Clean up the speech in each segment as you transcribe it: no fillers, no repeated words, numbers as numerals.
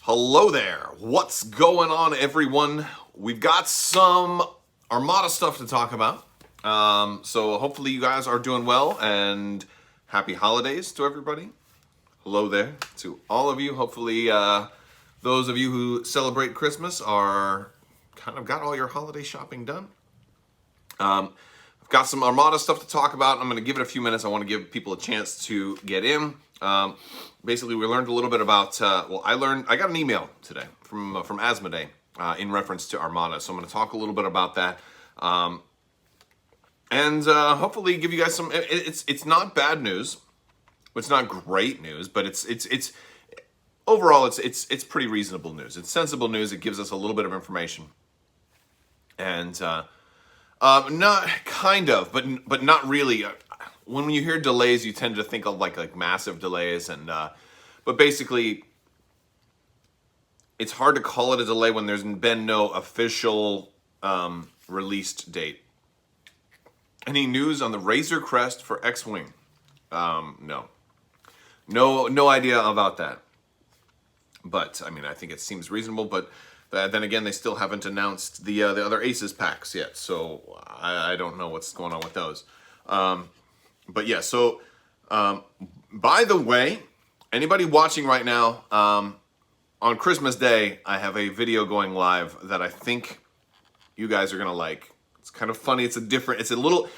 Hello there. What's going on, everyone? We've got some Armada stuff to talk about. So hopefully you guys are doing well, and happy holidays to everybody. Hello there to all of you. Hopefully those of you who celebrate Christmas are kind of got all your holiday shopping done. I've got some Armada stuff to talk about. I'm going to give it a few minutes. I want to give people a chance to get in. Basically, we learned a little bit about, I got an email today from Armada in reference to Armada. So I'm going to talk a little bit about that. And hopefully give you guys some, it's not bad news. It's not great news, but it's overall, it's pretty reasonable news. It's sensible news. It gives us a little bit of information. And, not kind of, but not really. When you hear delays, you tend to think of like massive delays, and but basically, it's hard to call it a delay when there's been no official released date. Any news on the Razor Crest for X-Wing? No idea about that. But I mean, I think it seems reasonable. But then again, they still haven't announced the other Aces packs yet, so I don't know what's going on with those. But yeah, so by the way, anybody watching right now, on Christmas Day, I have a video going live that I think you guys are gonna like. It's kind of funny. It's a little,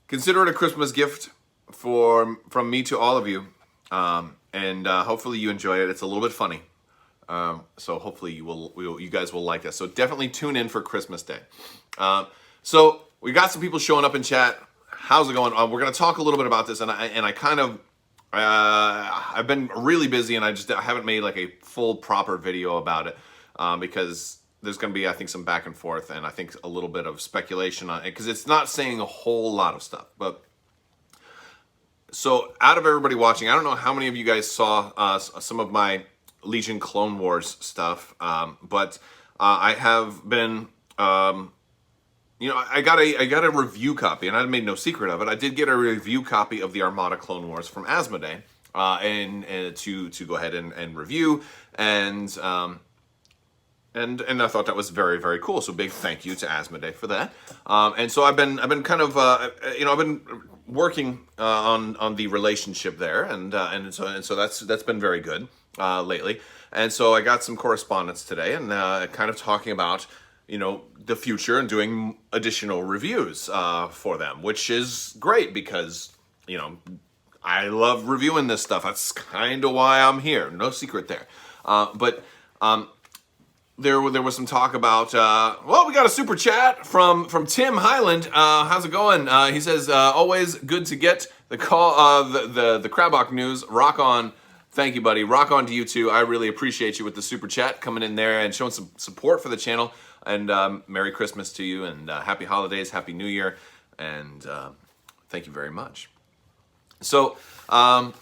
consider it a Christmas gift from me to all of you, and hopefully you enjoy it. It's a little bit funny. So hopefully you guys will like that. So definitely tune in for Christmas Day. So we got some people showing up in chat. How's it going? We're going to talk a little bit about this, and I kind of, I've been really busy, and I haven't made like a full proper video about it, because there's going to be, I think, some back and forth, and I think a little bit of speculation on it, because it's not saying a whole lot of stuff. But so out of everybody watching, I don't know how many of you guys saw some of my Legion Clone Wars stuff, but I have been, I got a review copy, and I made no secret of it. I did get a review copy of the Armada Clone Wars from Armada, and to go ahead and review, and I thought that was very, very cool. So big thank you to Armada for that. And so I've been kind of I've been working on the relationship there, and so that's been very good lately. And so I got some correspondence today, and kind of talking about the future and doing additional reviews for them, which is great because I love reviewing this stuff. That's kind of why I'm here. No secret there. But there was some talk about, we got a super chat from Tim Highland. How's it going? He says, always good to get the call, the Crabbok news. Rock on. Thank you, buddy. Rock on to you too. I really appreciate you with the super chat coming in there and showing some support for the channel. And Merry Christmas to you, and Happy Holidays, Happy New Year, and thank you very much. So, all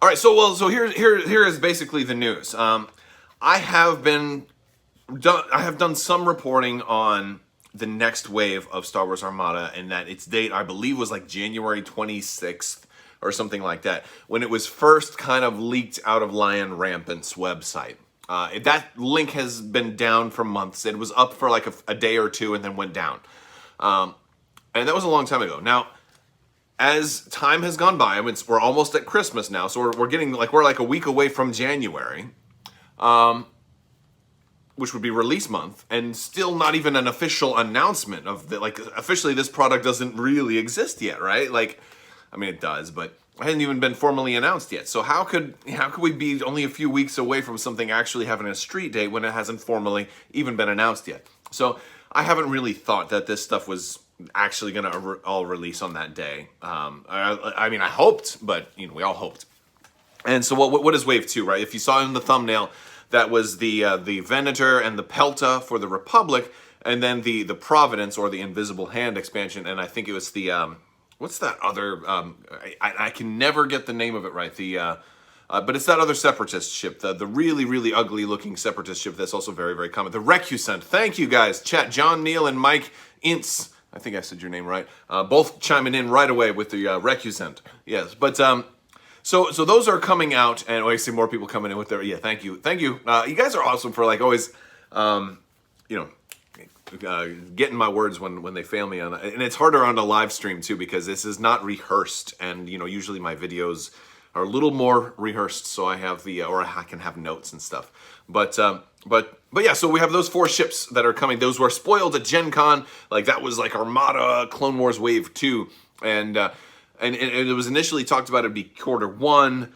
right. So here is basically the news. I have done some reporting on the next wave of Star Wars Armada, and that its date, I believe, was like January 26th or something like that, when it was first kind of leaked out of Lion Rampant's website. That link has been down for months. It was up for like a day or two and then went down. And that was a long time ago. Now, as time has gone by, we're almost at Christmas now, so we're like a week away from January, which would be release month, and still not even an official announcement of officially this product doesn't really exist yet, right? I mean, it does, but it hasn't even been formally announced yet. So how could we be only a few weeks away from something actually having a street date when it hasn't formally even been announced yet? So I haven't really thought that this stuff was actually going to all release on that day. I mean, I hoped, but we all hoped. And so what is Wave 2, right? If you saw in the thumbnail, that was the Venator and the Pelta for the Republic, and then the Providence or the Invisible Hand expansion, and I think it was the what's that other? I can never get the name of it right. But it's that other Separatist ship, the really, really ugly looking Separatist ship that's also very, very common. The Recusant. Thank you guys. Chat. John Neal and Mike Ince. I think I said your name right. Both chiming in right away with the Recusant. Yes, but So those are coming out, and I see more people coming in with their thank you. You guys are awesome for like always, you know. Getting my words when they fail me on that. And it's harder on the live stream too, because this is not rehearsed, and usually my videos are a little more rehearsed, so I have or I can have notes and stuff. But yeah, so we have those 4 ships that are coming. Those were spoiled at Gen Con. Like that was like Armada Clone Wars Wave 2, and it was initially talked about it'd be Q1,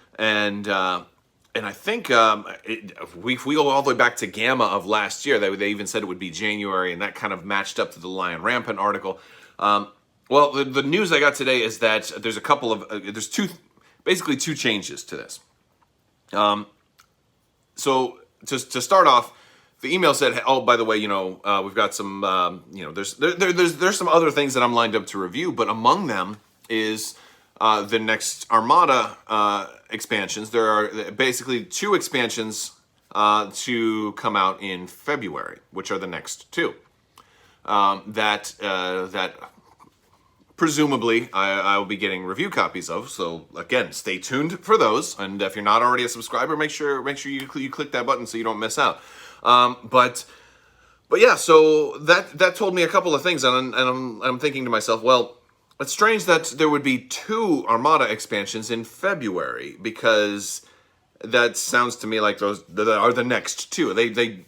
and I think if we go all the way back to Gamma of last year, they even said it would be January, and that kind of matched up to the Lion Rampant article. Well, the news I got today is that there's a couple of there's basically two changes to this. So to start off, the email said, "Oh, by the way, we've got some, there's some other things that I'm lined up to review, but among them is the next Armada expansions. There are basically 2 expansions to come out in February, which are the next 2. That presumably I will be getting review copies of. So again, stay tuned for those. And if you're not already a subscriber, make sure you click that button so you don't miss out. But yeah, so that told me a couple of things, and I'm thinking to myself, well, it's strange that there would be 2 Armada expansions in February, because that sounds to me like those are the next 2. They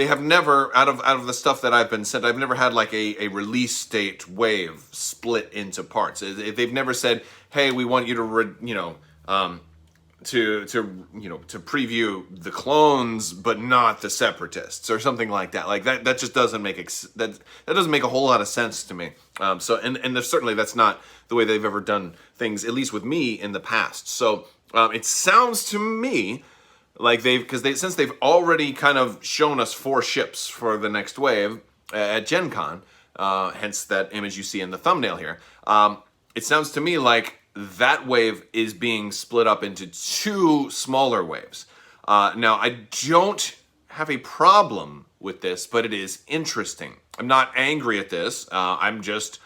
have never, out of the stuff that I've been sent, I've never had like a release date wave split into parts. They've never said, hey, we want you to preview the clones but not the separatists or something like that. Like that just doesn't make that doesn't make a whole lot of sense to me. And certainly that's not the way they've ever done things, at least with me in the past. So it sounds to me like since they've already kind of shown us 4 ships for the next wave at Gen Con, hence that image you see in the thumbnail here. It sounds to me like that wave is being split up into 2 smaller waves. Now, I don't have a problem with this, but it is interesting. I'm not angry at this. I'm just,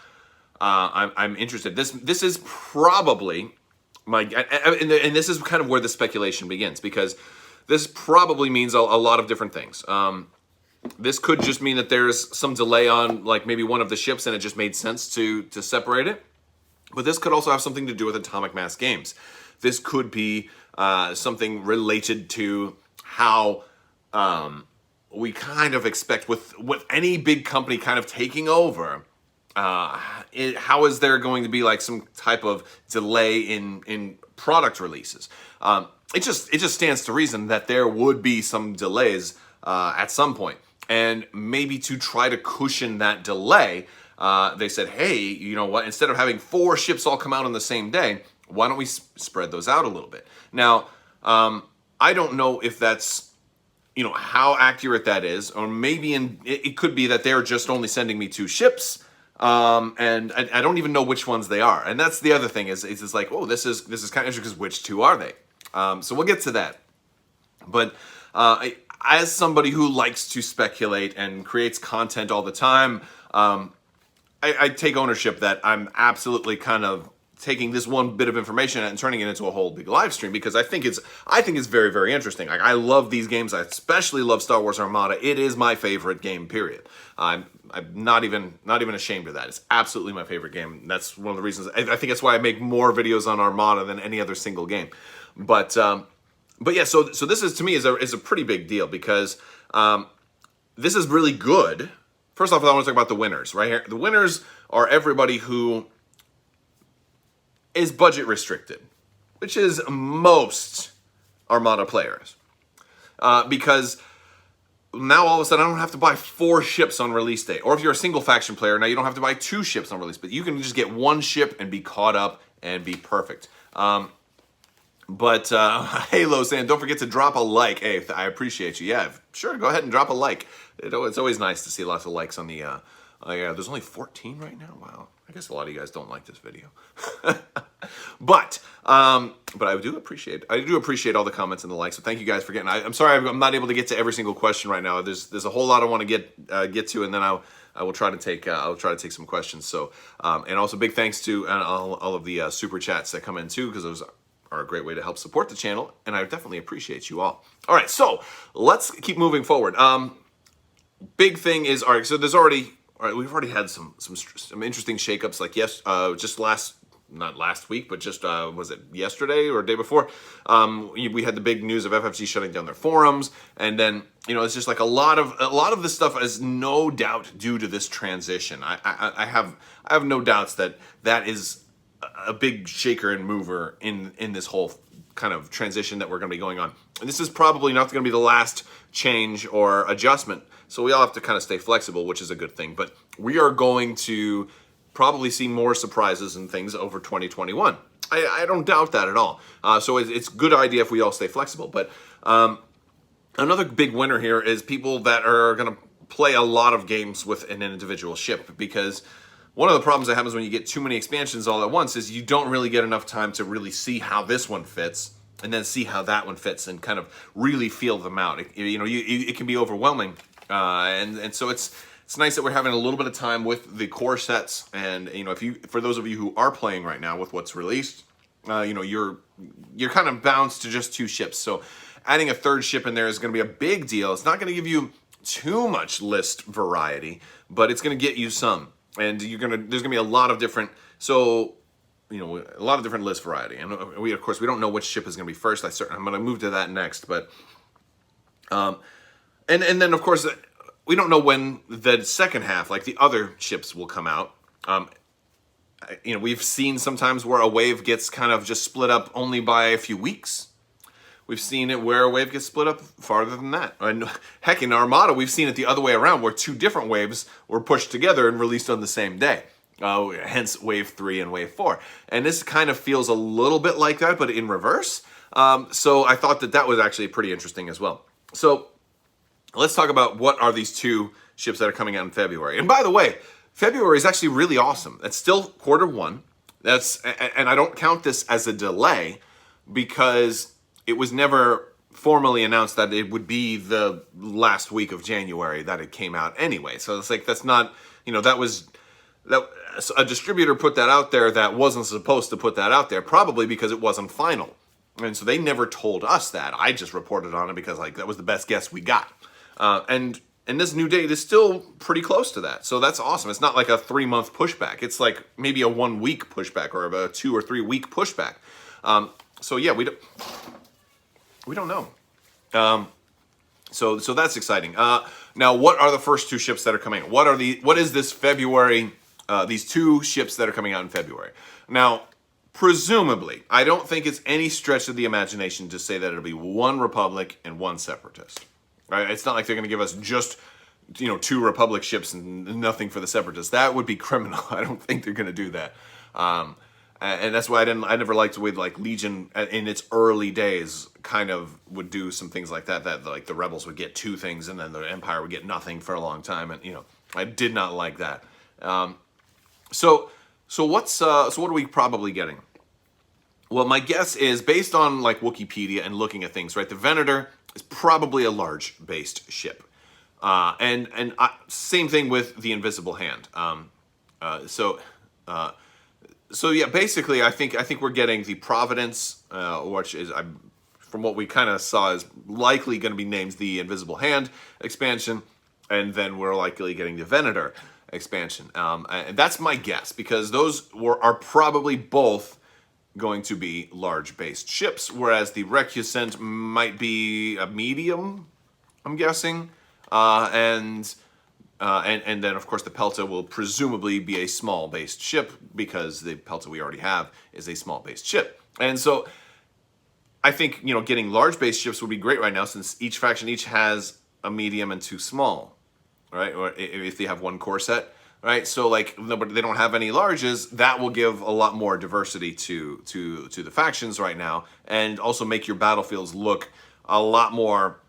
I'm interested. This is probably and this is kind of where the speculation begins, because this probably means a lot of different things. This could just mean that there's some delay on like maybe one of the ships, and it just made sense to separate it. But this could also have something to do with Atomic Mass Games. This could be something related to how we kind of expect with any big company kind of taking over. How is there going to be like some type of delay in product releases? It just stands to reason that there would be some delays at some point. And maybe to try to cushion that delay, they said, hey, you know what? Instead of having 4 ships all come out on the same day, why don't we spread those out a little bit? Now, I don't know if that's, how accurate that is, or maybe it could be that they're just only sending me 2 ships, and I don't even know which ones they are. And that's the other thing is it's like, oh, this is kind of interesting, because which 2 are they? So we'll get to that. But as somebody who likes to speculate and creates content all the time, I take ownership that I'm absolutely kind of taking this one bit of information and turning it into a whole big live stream, because I think it's very, very interesting. Like, I love these games. I especially love Star Wars Armada. It is my favorite game, period. I'm not even ashamed of that. It's absolutely my favorite game. That's one of the reasons. I think that's why I make more videos on Armada than any other single game. But yeah, so this is, to me, is a pretty big deal, because this is really good. First off, I want to talk about the winners right here. The winners are everybody who is budget restricted, which is most Armada players. Because now all of a sudden I don't have to buy 4 ships on release day. Or if you're a single faction player, now you don't have to buy 2 ships on release, but you can just get 1 ship and be caught up and be perfect. But Halo saying, don't forget to drop a like. Hey, I appreciate you. Yeah, sure, go ahead and drop a like. It's always nice to see lots of likes on the... yeah, there's only 14 right now. Wow. I guess a lot of you guys don't like this video. But I do appreciate all the comments and the likes. So thank you guys for getting... I'm sorry I'm not able to get to every single question right now. There's a whole lot I want to get to, and then I will try to take some questions. So and also big thanks to all of the super chats that come in too, because are a great way to help support the channel, and I definitely appreciate you all. All right, so let's keep moving forward. Big thing is, all right, so we've already had some interesting shakeups, like just not last week, but just was it yesterday or day before? We had the big news of FFG shutting down their forums, and then it's just like a lot of this stuff is no doubt due to this transition. I have no doubts that is a big shaker and mover in this whole kind of transition that we're going to be going on. And this is probably not going to be the last change or adjustment, so we all have to kind of stay flexible, which is a good thing. But we are going to probably see more surprises and things over 2021. I don't doubt that at all. So it's a good idea if we all stay flexible. But another big winner here is people that are going to play a lot of games with an individual ship, because one of the problems that happens when you get too many expansions all at once is you don't really get enough time to really see how this one fits and then see how that one fits and kind of really feel them out. It can be overwhelming, and so it's nice that we're having a little bit of time with the core sets. And for those of you who are playing right now with what's released, you're kind of bounced to just 2 ships. So adding a 3rd ship in there is going to be a big deal. It's not going to give you too much list variety, but it's going to get you some. And there's going to be a lot of different, a lot of different list variety. And we don't know which ship is going to be first. I'm going to move to that next. But, and then of course, we don't know when the second half, like the other ships, will come out. We've seen sometimes where a wave gets kind of just split up only by a few weeks. We've seen it where a wave gets split up farther than that. And heck, in Armada, we've seen it the other way around, where 2 different waves were pushed together and released on the same day. Hence Wave 3 and Wave 4. And this kind of feels a little bit like that, but in reverse. So I thought that was actually pretty interesting as well. So let's talk about what are these 2 ships that are coming out in February. And by the way, February is actually really awesome. That's still Q1. And I don't count this as a delay, because it was never formally announced that it would be the last week of January that it came out anyway. So it's like, that's not, that a distributor put that out there that wasn't supposed to put that out there, probably because it wasn't final. And so they never told us that. I just reported on it because that was the best guess we got. And this new date is still pretty close to that. So that's awesome. It's not like a 3-month pushback. It's like maybe a 1-week pushback or a 2 or 3 week pushback. So yeah, we don't know. So that's exciting. Now, what are the first 2 ships that are coming out? What is this February, these 2 ships that are coming out in February? Now, presumably, I don't think it's any stretch of the imagination to say that it'll be 1 Republic and 1 Separatist. Right? It's not like they're going to give us just 2 Republic ships and nothing for the Separatists. That would be criminal. I don't think they're going to do that. And that's why I never liked the way Legion in its early days kind of would do some things like that like the Rebels would get 2 things and then the Empire would get nothing for a long time, and I did not like that. So what are we probably getting? Well, my guess is, based on Wikipedia and looking at things, right, the Venator is probably a large-based ship, and same thing with the Invisible Hand. So yeah, basically, I think we're getting the Providence, which is, from what we kind of saw, is likely going to be named the Invisible Hand expansion, and then we're likely getting the Venator expansion. And that's my guess, because those are probably both going to be large-based ships, whereas the Recusant might be a medium, I'm guessing, and then, of course, the Pelta will presumably be a small-based ship, because the Pelta we already have is a small-based ship. And so I think, getting large-based ships would be great right now, since each faction has a medium and 2 small, right? Or if they have 1 core set, right? So, they don't have any larges. That will give a lot more diversity to the factions right now, and also make your battlefields look a lot more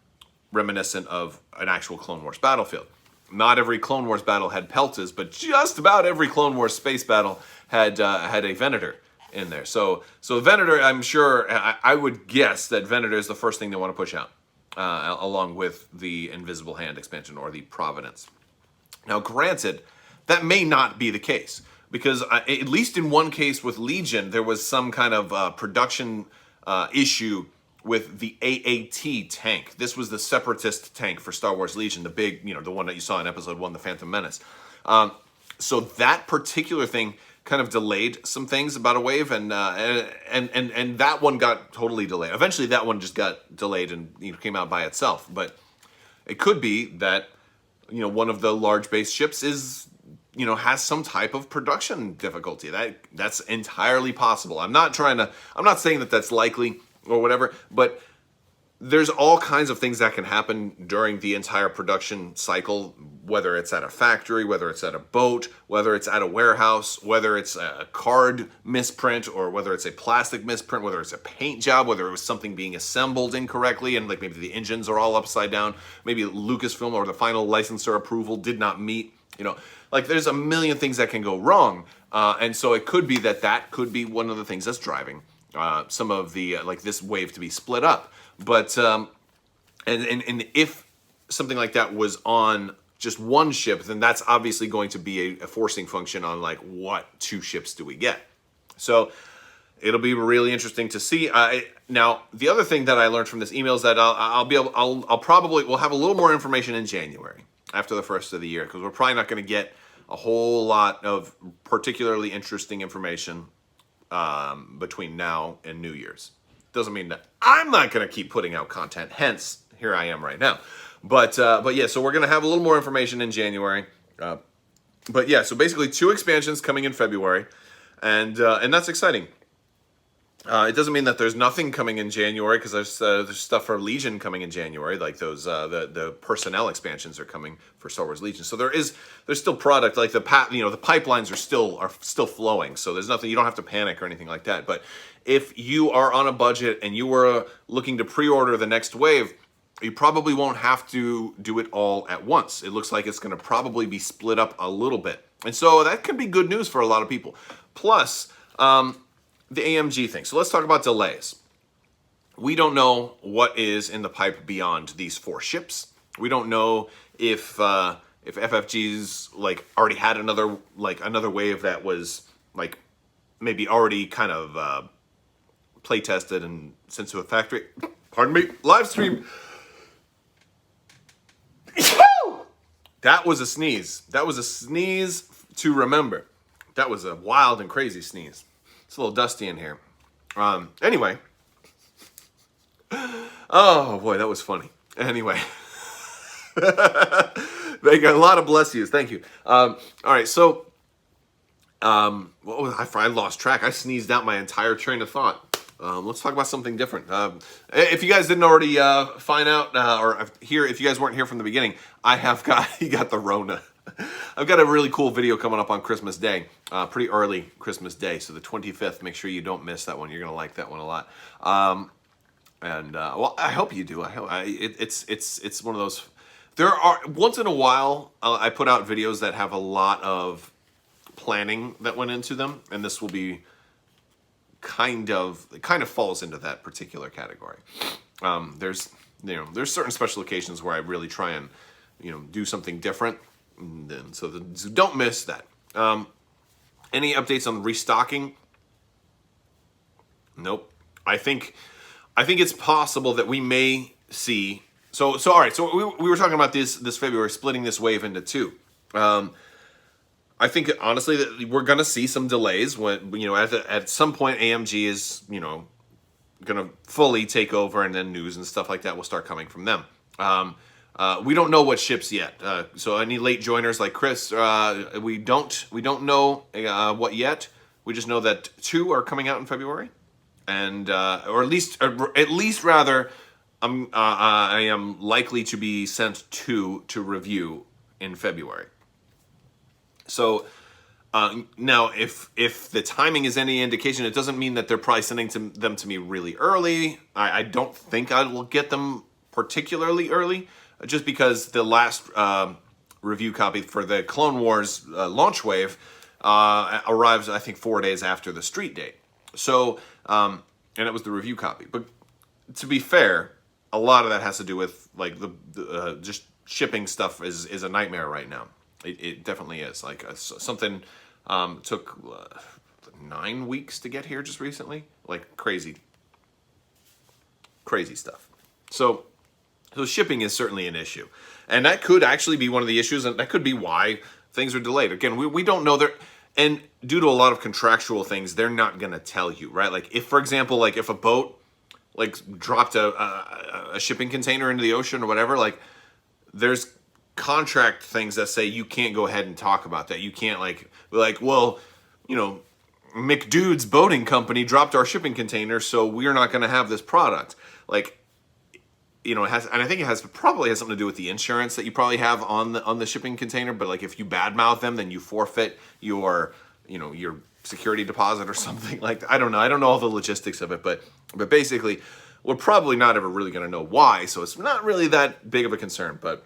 reminiscent of an actual Clone Wars battlefield. Not every Clone Wars battle had Peltas, but just about every Clone Wars space battle had a Venator in there. So Venator, I'm sure, I would guess that Venator is the first thing they want to push out, along with the Invisible Hand expansion or the Providence. Now, granted, that may not be the case, because at least in one case with Legion, there was some kind of production issue with the AAT tank. This was the separatist tank for Star Wars Legion, the big, the one that you saw in Episode 1, The Phantom Menace. So that particular thing kind of delayed some things about a wave, and that one got totally delayed. Eventually, that one just got delayed and came out by itself. But it could be that one of the large base ships is has some type of production difficulty. That's entirely possible. I'm not saying that that's likely or whatever, but there's all kinds of things that can happen during the entire production cycle, whether it's at a factory, whether it's at a boat, whether it's at a warehouse, whether it's a card misprint, or whether it's a plastic misprint, whether it's a paint job, whether it was something being assembled incorrectly and like maybe the engines are all upside down, maybe Lucasfilm or the final licensor approval did not meet, like there's a million things that can go wrong. And so it could be that could be one of the things that's driving some of the like this wave to be split up. But and if something like that was on just one ship, then that's obviously going to be a forcing function on like what two ships do we get. So it'll be really interesting to see. Now the other thing that I learned from this email is that I'll probably we'll have a little more information in January after the first of the year, because we're probably not going to get a whole lot of particularly interesting information between now and New Year's. Doesn't mean that I'm not going to keep putting out content. Hence, here I am right now. But yeah, so we're going to have a little more information in January. But yeah, so basically 2 expansions coming in February, and that's exciting. It doesn't mean that there's nothing coming in January, because there's stuff for Legion coming in January, like those the personnel expansions are coming for Star Wars Legion. So there's still product, like the pipelines are still flowing. So there's nothing, you don't have to panic or anything like that. But if you are on a budget and you were looking to pre-order the next wave, you probably won't have to do it all at once. It looks like it's going to probably be split up a little bit, and so that could be good news for a lot of people. Plus, the AMG thing. So let's talk about delays. We don't know what is in the pipe beyond these 4 ships. We don't know if FFG's like already had another wave that was like maybe already kind of play tested and sent to a factory. Pardon me, live stream. That was a sneeze. That was a sneeze to remember. That was a wild and crazy sneeze. It's a little dusty in here. Anyway. Oh, boy, that was funny. Anyway. They got a lot of bless yous. Thank you. All right, so I lost track. I sneezed out my entire train of thought. Let's talk about something different. If you guys didn't already find out, or hear, if you guys weren't here from the beginning, he got the Rona. I've got a really cool video coming up on Christmas Day, pretty early Christmas Day, so the 25th. Make sure you don't miss that one. You're gonna like that one a lot. Well, I hope you do. It's one of those. There are once in a while I put out videos that have a lot of planning that went into them, and this will be kind of falls into that particular category. There's certain special occasions where I really try and do something different. So don't miss that. Any updates on restocking? Nope. I think it's possible that we may see. So all right. So we were talking about this February, splitting this wave into 2. I think honestly that we're gonna see some delays when at some point AMG is gonna fully take over, and then news and stuff like that will start coming from them. We don't know what ships yet. So any late joiners like Chris, we don't know what yet. We just know that 2 are coming out in February, and or at least rather, I am likely to be sent 2 to review in February. So now, if the timing is any indication, it doesn't mean that they're probably sending them to me really early. I don't think I will get them particularly early, just because the last review copy for the Clone Wars launch wave arrives, I think, 4 days after the street date. So, and it was the review copy. But to be fair, a lot of that has to do with like the just shipping stuff is a nightmare right now. It definitely is. Like something took 9 weeks to get here just recently. Like crazy. Crazy stuff. So shipping is certainly an issue. And that could actually be one of the issues, and that could be why things are delayed. Again, we don't know there, and due to a lot of contractual things, they're not going to tell you, right? Like if, for example, like if a boat like dropped a shipping container into the ocean or whatever, like there's contract things that say you can't go ahead and talk about that. You can't like be like, well, you know, McDude's boating company dropped our shipping container, so we're not going to have this product. Like, you know, it has, and I think it probably has something to do with the insurance that you probably have on the shipping container. But like, if you badmouth them, then you forfeit your, you know, your security deposit or something like that. I don't know. I don't know all the logistics of it, but basically, we're probably not ever really going to know why. So it's not really that big of a concern. But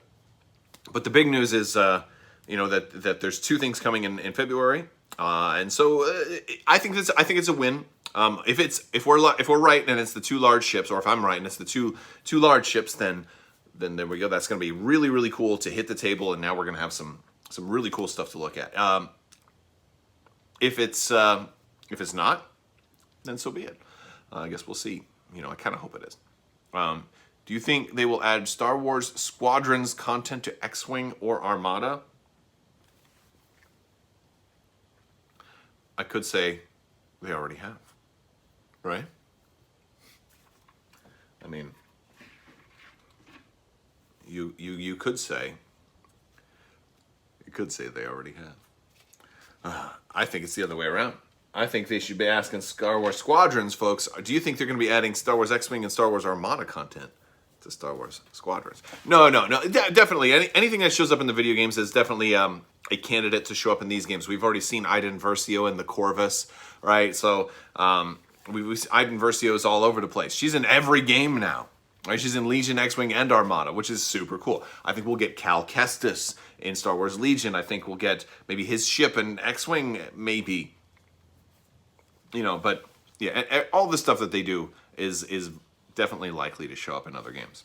the big news is, you know, that there's two things coming in February, and so I think it's a win. If we're right and it's the two large ships, or if I'm right and it's the two large ships, then there we go. That's going to be really, really cool to hit the table, and now we're going to have some really cool stuff to look at. If it's not, then so be it. I guess we'll see. You know, I kind of hope it is. Do you think they will add Star Wars Squadrons content to X-Wing or Armada? I could say they already have. Right? I mean, you could say they already have. I think it's the other way around. I think they should be asking Star Wars Squadrons folks, do you think they're going to be adding Star Wars X-Wing and Star Wars Armada content to Star Wars Squadrons? No. Definitely. Anything that shows up in the video games is definitely a candidate to show up in these games. We've already seen Iden Versio in the Corvus, right? So, Iden Versio is all over the place. She's in every game now, right? She's in Legion, X-Wing, and Armada, which is super cool. I think we'll get Cal Kestis in Star Wars Legion. I think we'll get maybe his ship in X-Wing, maybe. You know, but yeah, all the stuff that they do is definitely likely to show up in other games.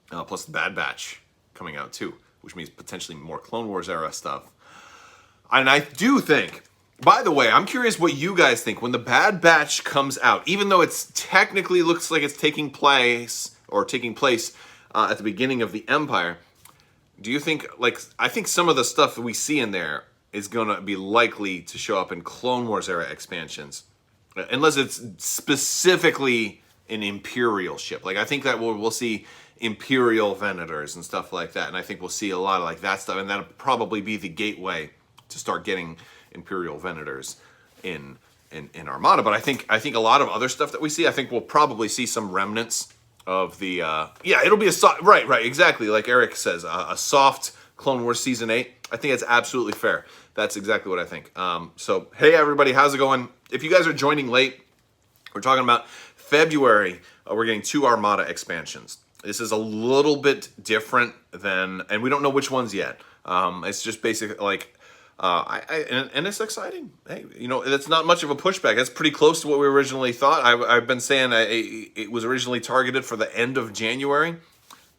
Plus the Bad Batch coming out too, which means potentially more Clone Wars era stuff. And I do think, by the way, I'm curious what you guys think when the Bad Batch comes out, even though it's technically looks like it's taking place at the beginning of the Empire. Do you think, like, I think some of the stuff that we see in there is going to be likely to show up in Clone Wars era expansions, unless it's specifically an Imperial ship. Like, I think that we'll see Imperial Venators and stuff like that, and I think we'll see a lot of like that stuff, and that'll probably be the gateway to start getting Imperial Venators in Armada. But I think a lot of other stuff that we see, I think we'll probably see some remnants of the it'll be a soft, right, exactly, like Eric says, a soft Clone Wars Season 8. I think that's absolutely fair. That's exactly what I think. So, hey everybody, how's it going? If you guys are joining late, we're talking about February. We're getting 2 Armada expansions. This is a little bit different than, and we don't know which ones yet. It's just basically like, and it's exciting. Hey, you know, that's not much of a pushback. That's pretty close to what we originally thought. I've been saying it was originally targeted for the end of January.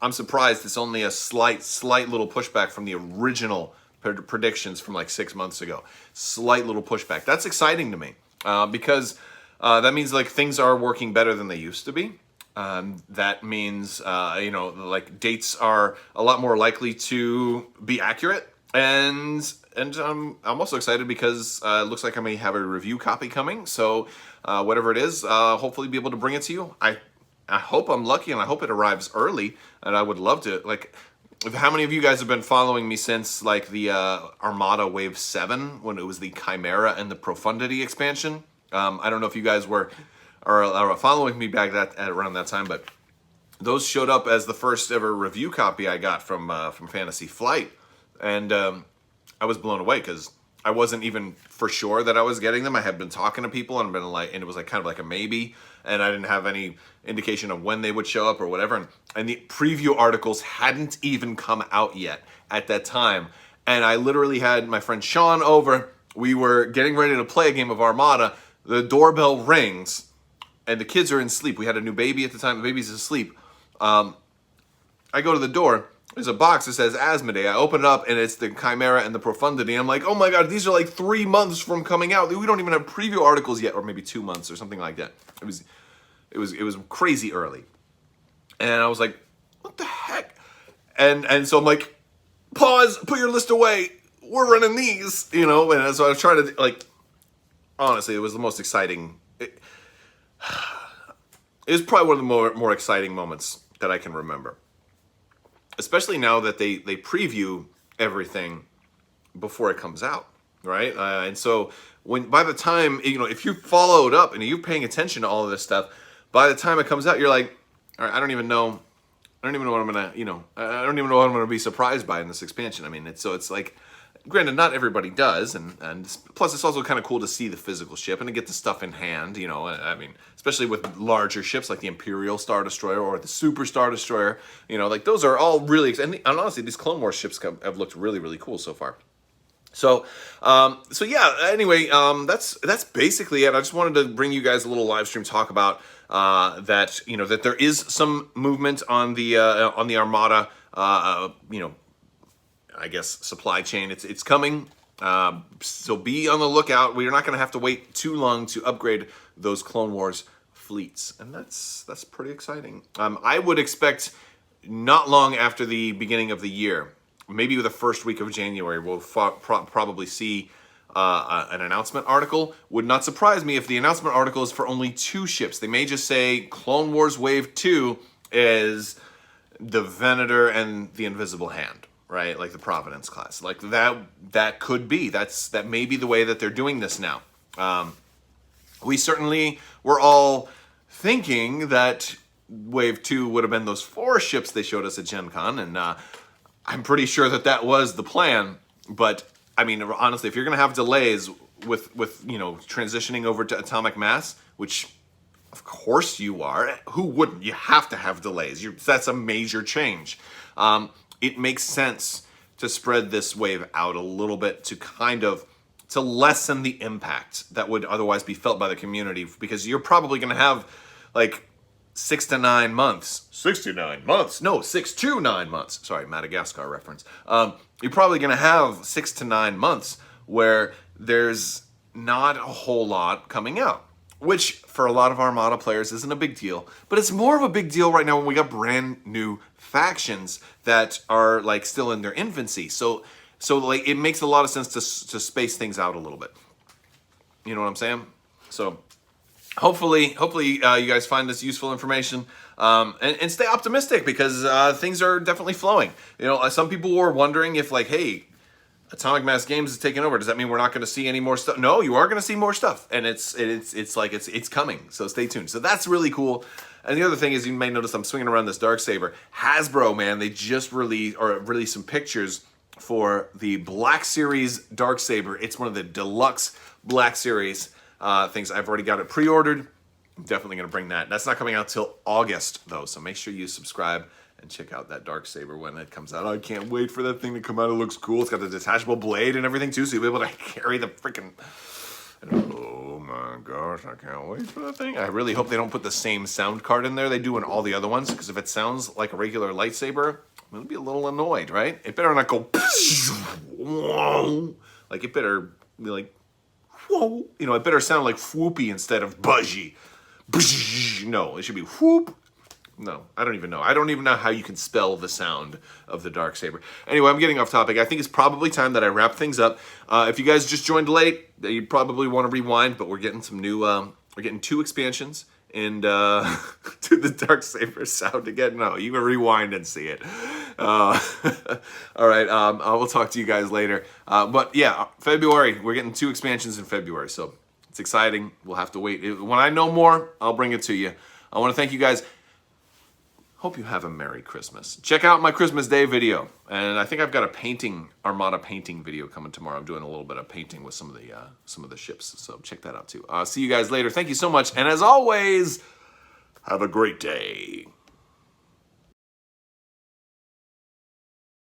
I'm surprised it's only a slight little pushback from the original predictions from like 6 months ago. Slight little pushback. That's exciting to me because that means like things are working better than they used to be. That means, you know, like dates are a lot more likely to be accurate. And I'm also excited because it looks like I may have a review copy coming. So whatever it is, hopefully be able to bring it to you. I hope I'm lucky and I hope it arrives early. And I would love to, like, how many of you guys have been following me since like the Armada Wave 7 when it was the Chimera and the Profundity expansion? I don't know if you guys are following me back around that time, but those showed up as the first ever review copy I got from Fantasy Flight, and I was blown away because I wasn't even for sure that I was getting them. I had been talking to people and and it was like kind of like a maybe, and I didn't have any indication of when they would show up or whatever. And the preview articles hadn't even come out yet at that time, and I literally had my friend Sean over. We were getting ready to play a game of Armada. The doorbell rings. And the kids are in sleep. We had a new baby at the time. The baby's asleep. I go to the door. There's a box that says Asmodee. I open it up, and it's the Chimera and the Profundity. I'm like, oh my god, these are like 3 months from coming out. We don't even have preview articles yet, or maybe 2 months or something like that. It it was crazy early, and I was like, what the heck? And so I'm like, pause, put your list away. We're running these, And so I was trying to, like, honestly, it was the most exciting. It was probably one of the more exciting moments that I can remember, especially now that they preview everything before it comes out, right? And so by the time, if you followed up and you're paying attention to all of this stuff, by the time it comes out, you're like, all right, I don't even know what I'm gonna, I don't even know what I'm gonna be surprised by in this expansion. I mean, it's like, granted, not everybody does, and plus it's also kind of cool to see the physical ship and to get the stuff in hand, I mean, especially with larger ships like the Imperial Star Destroyer or the Super Star Destroyer, like those are all really, and honestly, these Clone Wars ships have looked really, really cool so far. So yeah. Anyway, that's basically it. I just wanted to bring you guys a little live stream talk about that. That there is some movement on the Armada. I guess supply chain. It's coming. So be on the lookout. We're not going to have to wait too long to upgrade those Clone Wars fleets, and that's pretty exciting. I would expect not long after the beginning of the year. Maybe the first week of January, we'll probably see an announcement article. Would not surprise me if the announcement article is for only 2 ships. They may just say Clone Wars Wave 2 is the Venator and the Invisible Hand, right? Like the Providence class. Like that could be. That may be the way that they're doing this now. We certainly were all thinking that Wave 2 would have been those 4 ships they showed us at Gen Con, and I'm pretty sure that was the plan. But I mean, honestly, if you're going to have delays with transitioning over to atomic mass, which of course you are, who wouldn't? You have to have delays. That's a major change. It makes sense to spread this wave out a little bit to lessen the impact that would otherwise be felt by the community, because you're probably going to have like 6 to 9 months. 69 months. No, 6 to 9 months. Sorry, Madagascar reference. You're probably going to have 6 to 9 months where there's not a whole lot coming out, which for a lot of Armada players isn't a big deal. But it's more of a big deal right now when we got brand new factions that are like still in their infancy. So like it makes a lot of sense to space things out a little bit. You know what I'm saying? So hopefully you guys find this useful information, and stay optimistic, because things are definitely flowing. Some people were wondering if, like, hey, Atomic Mass Games is taking over. Does that mean we're not going to see any more stuff? No, you are going to see more stuff, and it's coming. So stay tuned. So that's really cool. And the other thing is, you may notice I'm swinging around this Darksaber. Hasbro, man, they just released some pictures for the Black Series Darksaber. It's one of the deluxe Black Series things. I've already got it pre-ordered. I'm definitely going to bring that. That's not coming out till August, though, so make sure you subscribe and check out that Darksaber when it comes out. I can't wait for that thing to come out. It looks cool. It's got the detachable blade and everything, too, so you'll be able to carry the freaking... Oh my gosh, I can't wait for that thing. I really hope they don't put the same sound card in there they do in all the other ones, because if it sounds like a regular lightsaber, I'm going to be a little annoyed, right? It better not go... Like, it better be like... Whoa. It better sound like whoopy instead of buzzy. No, it should be whoop. No, I don't even know. I don't even know how you can spell the sound of the Darksaber. Anyway, I'm getting off topic. I think it's probably time that I wrap things up. If you guys just joined late, you probably want to rewind, but we're getting some new, we're getting 2 expansions and to the Darksaber sound again. No, you can rewind and see it. All right, I will talk to you guys later. But yeah, February, we're getting 2 expansions in February, so it's exciting. We'll have to wait. When I know more, I'll bring it to you. I want to thank you guys. Hope you have a Merry Christmas. Check out my Christmas Day video. And I think I've got a Armada painting video coming tomorrow. I'm doing a little bit of painting with some of the ships. So check that out too. See you guys later. Thank you so much. And as always, have a great day.